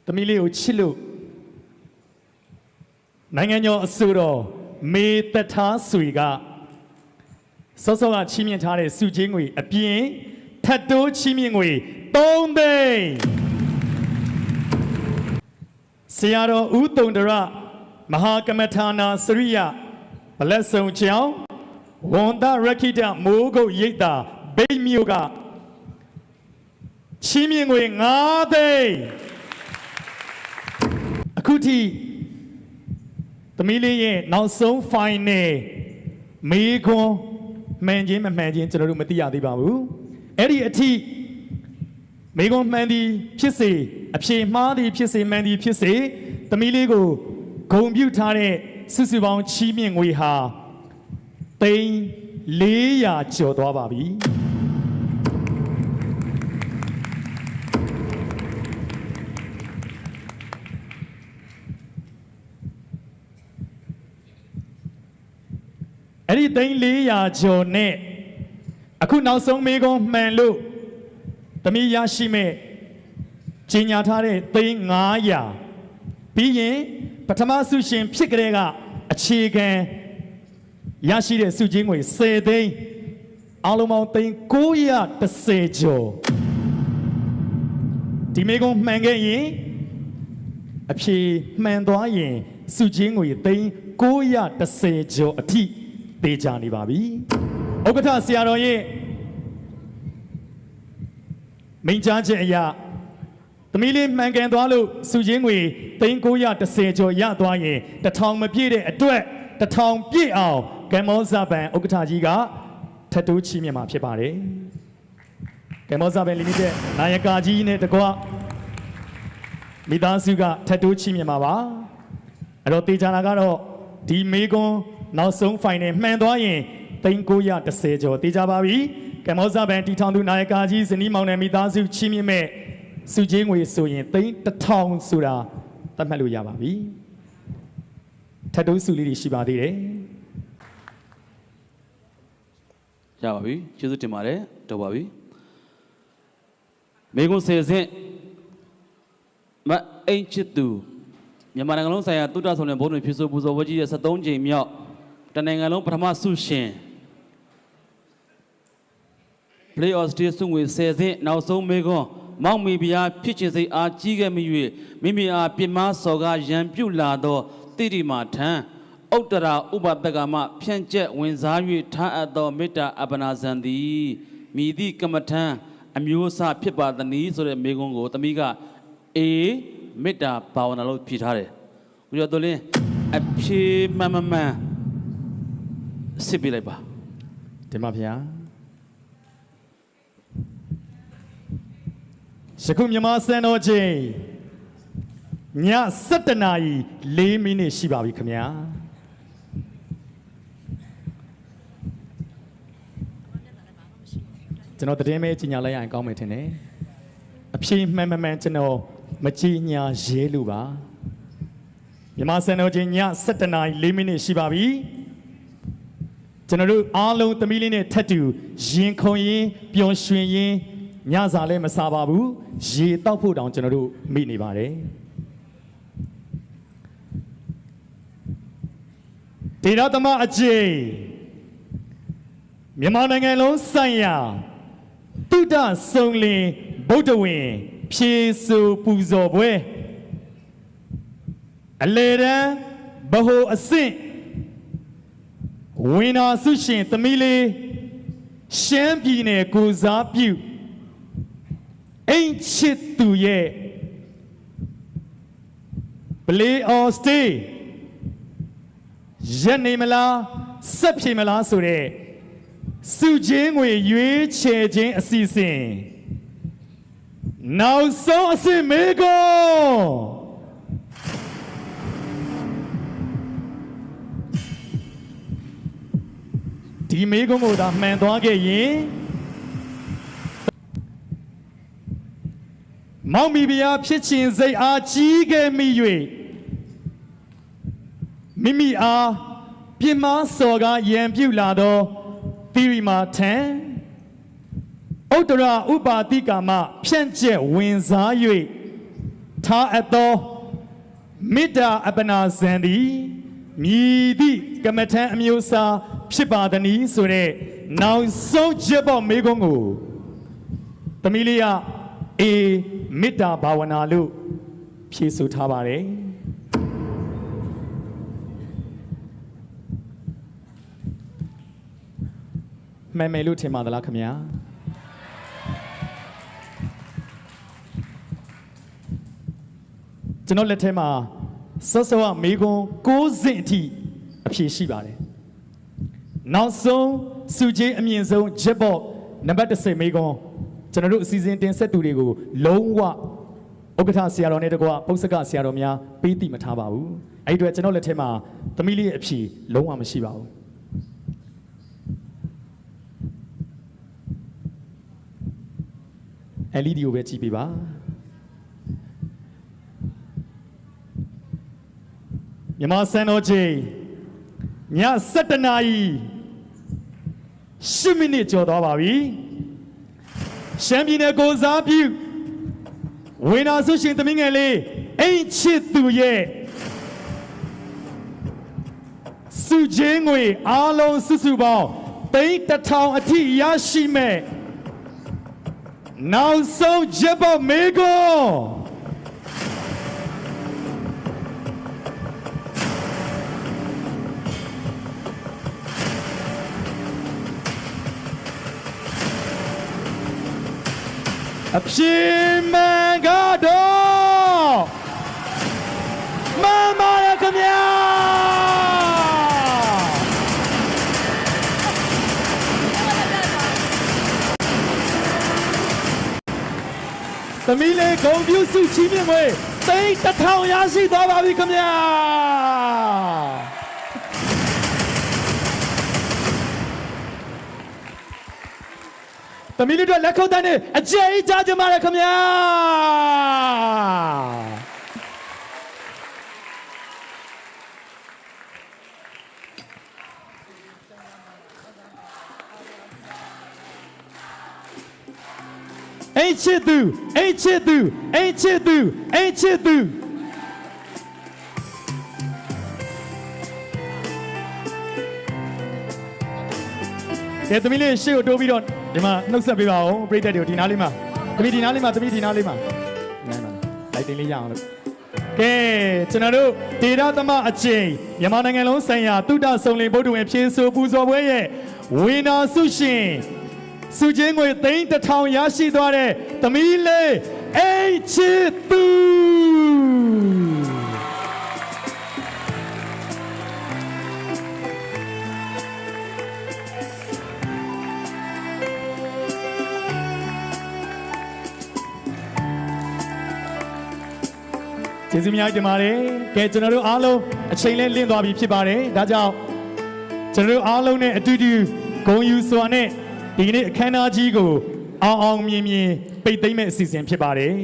သမီးလေးကိုချစ်လို့နိုင်ငံတော်အစိုးရမေတ္တာဆွေကစောစောကချီးမြှင့်ထားတဲ့စုချင်းငွေအပြင်ထပ်တိုးချီးမြှင့်ငွေ3 သိန်းဆရာတော်ဦးတုံတရမဟာကမ္မထာနာစရိယဗလက်ဆုံကျောင်းဝန်ဒရခိတမိုးကုတ်ရိပ်သာဗိတ်မြို့ကချီးမြှင့်ငွေ5 သိန်းအခုထိသမီးလေးရဲ့နောက်ဆုံး final မေခွန်းမှန်ခြင်းမမှန်ခြင်းကျွန်တော်တို့မသိရသေးပါဘူးအဲ့ဒီအထိမေခွန်းမှန်သည်ဖြစ်စေအဖြေမှားသည်ဖြစ်စေမှန်သည်ဖြစ်စေသမီးလေးကိုဂုဏ်ပြုထားတဲ့စုစုပေါင်းချီးမြှင့်ငွေဟာသိန်း400ကျော်သွားပါပြီအဲ့ဒီသိန်း400ကျော်နဲ့အခုနောက်ဆုံးမေကွန်မှန်လို့သမီးရရှိမဲ့ကြီးညာထားတဲ့သိန်း900ပြီးရင်ပထမဆုရှင်ဖြစ်ကြတဲ့ကအခြေခံရရှိတဲ့စုချင်းငွေ10 သိန်းအားလုံးပေါင်းသိန်း910ကျော်ဒီမေကွန်မှန်ခဲ့ရင်အဖြေမှန်သွားရင်စုချင်းငွေသိန်း910ကျော်အထိပေးကြနေပါပြီဥက္ကဋ္ဌဆရာတော်ရဲ့မိန့်ကြားချက်အရာသမီးလေးမှန်ကန်သွားလို့စုချင်းငွေသိန်း910ကျော်ရသွားရင်1000မပြည့်တဲ့အတွက်1000ပြည့်အောင်ကမ္ဘောဇဘန်ဥက္ကဋ္ဌကြီးကထပ်တိုးချီးမြှင့်မှာဖြစ်ပါတယ်ကမ္ဘောဇဘန်လီမိတက်နာယကာကြီးနဲ့တကွမိသားစုကထပ်တိုးချီးမြှင့်မှာပါအဲ့တော့တေချာနာကတော့ဒီမေကွန်နောက်ဆုံး final မှန်သွားရင်သိန်း910ကျော်တေချာပါပြီကမ္ဘောဇဘန်တီထောင်သူနာယကာကြီးဇနီးမောင်နှံမိသားစုချီးမြှင့်မဲ့စုချင်းငွေဆိုရင်သိန်း1000ဆိုတာသတ်မှတ်လို့ရပါပြီထပ်တိုးစုလေးတွေရှိပါသေးတယ်ရပါပြီကျေးဇူးတင်ပါတယ်တော်ပါပြီမေကွန်10ဆင့်မအိမ်ချစ်သူမြန်မာနိုင်ငံလုံးဆိုင်ရာတုဒ္ဒဆောင်တဲ့ဘုန်းတော်ဖြစ်ဆိုပူဇော်ဝတ်ကြီးရဲ့73ကြိမ်မြောက်တနိုင်ငံလုံးပထမဆုရှင် Play of State ဆုငွေ10ဆင့်နောက်ဆုံးမေကွန်မောင်မီဗျာဖြစ်ခြင်းစိတ်အားကြီးခဲ့မိ၍မိမိအားပြင်းမစော်ကားရန်ပြုလာသောတိတိမာထံဥတ္တရာဥပပကမဖြန့်ကျက်ဝင်စား၍ထားအပ်သောမေတ္တာအပနာဇံသည်မိသည့်ကမ္မထံအမျိုးအစားဖြစ်ပါသနည်းဆိုတဲ့မေကွန်းကိုသမီးကအေးမေတ္တာဘာဝနာလို့ဖြေထားတယ်ဦးကျော်တော်လင်းအဖြေမှန်မှန်စစ်ပြလိုက်ပါတင်ပါဗျာယခုမြန်မာစံတော်ချိန်ည7:04 မိနစ်ရှိပါပြီခင်ဗျာကျွန်တော်တည်င်းမဲကြီးညာလိုက်ရရင်ကောင်းမယ်ထင်တယ်အဖြေမှန်မှန်ကျွန်တော်မကြီးညာရဲလို့ပါမြန်မာစံတော်ချိန်ည7:04 မိနစ်ရှိပါပြီကျွန်တော်တို့အားလုံးသမီးလေးနဲ့ထပ်တူရင်ခုန်ရင်ပျော်ရွှင်ရင်ညစာလည်းမစားပါဘူးရေတောက်ဖို့တောင်ကျွန်တော်တို့မိနေပါတယ်ဒေသသမအကျိမြန်မာနိုင်ငံလုံးဆိုင်ရာတုဒ္ဒဆုံလင်ဗုဒ္ဓဝင်ဖြေဆိုပူဇော်ပွဲအလေတန်းဗဟိုအဆင့်ဝင်းနာဆုရှင်သမီးလေးရှမ်းပြည်နယ်ကိုစားပြုအိမ်ချစ်သူရဲ့ Play of Stay ရက်နေမလားဆက်ပြေမလားဆိုတဲ့စုချင်းငွေရွေးချယ်ခြင်းအစီအစဉ်နောက်ဆုံးအဆင့်မေကွန်ဒီမေကွန်ကိုသာမှန်သွားခဲ့ရင်မောင်မီဗျာဖြစ်ခြင်းစိတ်အားကြီးခဲ့မိ၍မိမိအားပြင်းမစော်ကားရန်ပြုလာသောသီရိမာထံဥတ္တရာဥပါတိကာမဖြန့်ကျက်ဝင်စား၍ ထားအပ်သောမေတ္တာအပနာဇံသည်မြည်သည့်ကမ္မထံအမျိုးအစားဖြစ်ပါသည်နည်းဆိုတဲ့နောက်ဆုံးချက်ပေါ်မေကုန်းကိုသမီးလေးကအေမေတ္တာဘာဝနာလို့ဖြေဆိုထားပါတယ်မှန်မယ်လို့ထင်ပါသလားခင်ဗျာကျွန်တော်လက်ထဲမှာစောစောကမေကွန်း6စင်အထိအဖြေရှိပါတယ်နောက်ဆုံးစုချင်းအမြင့်ဆုံးဂျက်ဘော့နံပါတ်10မေကွန်းကျွန်တော်တို့အစီအစဉ်တင်ဆက်သူတွေကိုလုံးဝဥက္ကဋ္ဌဆရာတော်နဲ့တကွပု္ပ္ပကဆရာတော်များပေးတိမထားပါဘူးအဲ့ဒီအတွက်ကျွန်တော်လက်ထဲမှာသမီးလေးရဲ့အဖြေလုံးဝမရှိပါဘူးLED ကိုပဲကြည့်ပေးပါမြန်မာစံတော်ချိန်ည7:00 နာရီ10 မိနစ်ကျော်သွားပါပြီရှမ်းပြည်နယ်ကိုစားပြုဝေနာဆုရှင်သမီးငယ်လေးအိမ်ချစ်သူရဲ့စုချင်းငွေအားလုံးစုစုပေါင်း3,000အထိရရှိမဲ့နောက်ဆုံးချက်ပေါ်မေကွန်းအဖြေမှန်ကတော့မှန်ပါရဲ့ခင်ဗျာသမီးလေးဂုံပြုစုချီးမြှင့်ငွေ3,000ရရှိသွားပါပြီခင်ဗျာသမီးလေးတို့လက်ခုပ်တန်းနဲ့အကျယ်ကြီးကြားကြပါရခင်ဗျာအိမ်ချစ်သူအိမ်ချစ်သူအိမ်ချစ်သူအိမ်ချစ်သူကဲသမီးလေးရှေ့ကိုတိုးပြီးတော့ဒီမှာနှုတ်ဆက်ပေးပါဦးပရိသတ်တွေကိုဒီနားလေးမှာသမီးဒီနားလေးမှာသမီးဒီနားလေးမှာလိုက်တင်လေးရအောင်လို့ကဲကျွန်တော်တို့ဒေတာသမအချိန်မြန်မာနိုင်ငံလုံးဆိုင်ရာတုဒ္ဒဆုံလင်ဗုဒ္ဓဝင်ဖြည့်ဆိုပူဇော်ပွဲရဲ့ဝေနာဆုရှင်စုချင်းငွေ3,000ရရှိသွားတဲ့သမီးလေးအိမ်ချစ်သူကျေးဇူးများတင်ပါတယ်ကဲကျွန်တော်တို့အားလုံးအချိန်လေးလင့်သွားပြီဖြစ်ပါတယ်ဒါကြောင့်ကျွန်တော်တို့အားလုံးနဲ့အတူတူဂုဏ်ယူစွာနဲ့ဒီကနေ့အခမ်းအနားကြီးကိုအောင်အောင်မြင်မြင်ပိတ်သိမ်းမဲ့အစီအစဉ်ဖြစ်ပါတယ်